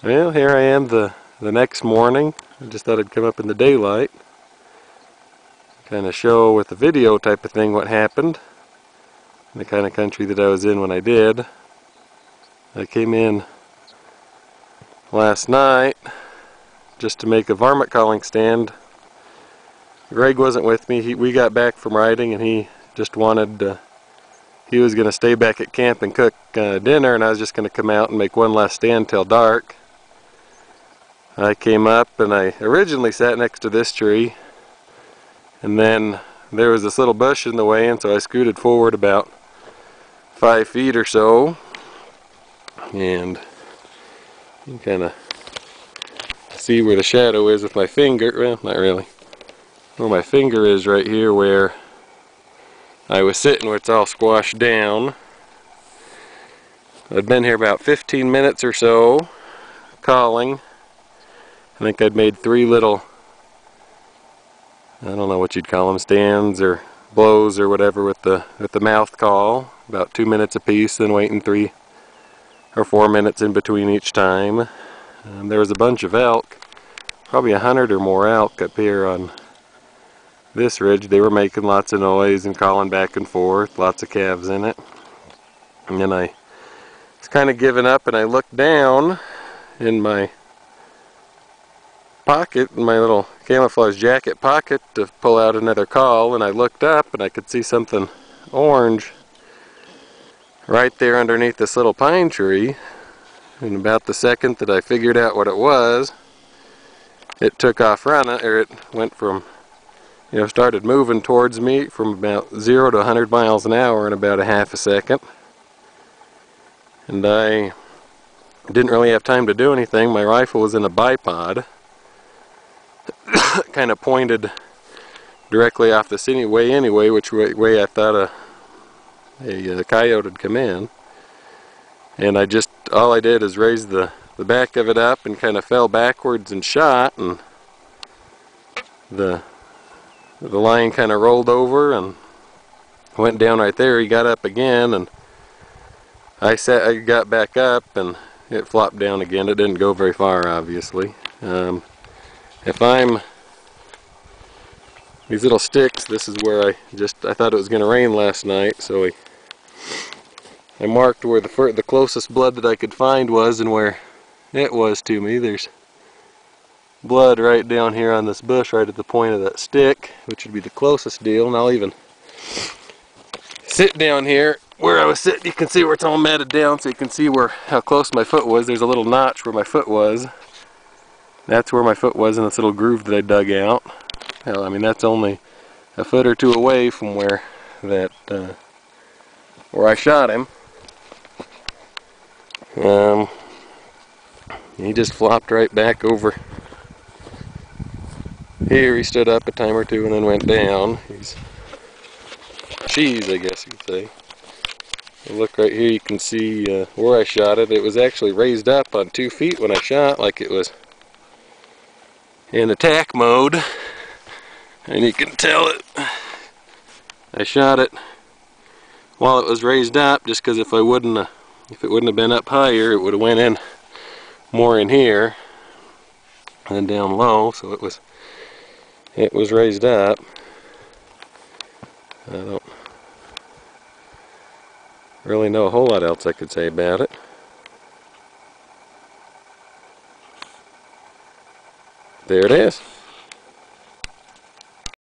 Well, here I am the next morning. I just thought I'd come up in the daylight, kind of show with the video type of thing what happened, and the kind of country that I was in when I did. I came in last night just to make a varmint calling stand. Greg wasn't with me. We got back from riding and he just wanted he was going to stay back at camp and cook dinner, and I was just going to come out and make one last stand till dark. I came up and I originally sat next to this tree, and then there was this little bush in the way, and so I scooted forward about 5 feet or so, and you can kind of see where the shadow is with my finger. Well, not really. Where my finger is right here where I was sitting, where it's all squashed down. I'd been here about 15 minutes or so calling. I think I'd made 3 little, I don't know what you'd call them, stands or blows or whatever with the mouth call, about 2 minutes apiece, then waiting 3 or 4 minutes in between each time. There was a bunch of elk, probably 100 or more elk up here on this ridge. They were making lots of noise and calling back and forth, lots of calves in it. And then I was kind of giving up, and I looked down in my pocket, in my little camouflage jacket pocket, to pull out another call, and I looked up and I could see something orange right there underneath this little pine tree. And about the second that I figured out what it was, it took off running, or it went from, started moving towards me from about 0 to 100 miles an hour in about a half a second. And I didn't really have time to do anything. My rifle was in a bipod, kind of pointed directly off the scenic way anyway, which way I thought a coyote had come in. And all I did is raise the back of it up and kind of fell backwards and shot, and the lion kind of rolled over and went down right there. He got up again, and I got back up and it flopped down again. It didn't go very far, obviously. These little sticks, this is where I thought it was going to rain last night, so I marked where the closest blood that I could find was, and where it was to me. There's blood right down here on this bush, right at the point of that stick, which would be the closest deal. And I'll even sit down here where I was sitting. You can see where it's all matted down, so you can see how close my foot was. There's a little notch where my foot was. That's where my foot was in this little groove that I dug out. Hell, I mean, that's only a foot or 2 away from where I shot him. He just flopped right back over here. He stood up a time or 2 and then went down. He's cheese, I guess you could say. Look right here, you can see where I shot it. It was actually raised up on 2 feet when I shot, like it was in attack mode. And you can tell it. I shot it while it was raised up, just because if it wouldn't have been up higher, it would have went in more in here and down low. So it was raised up. I don't really know a whole lot else I could say about it. There it is.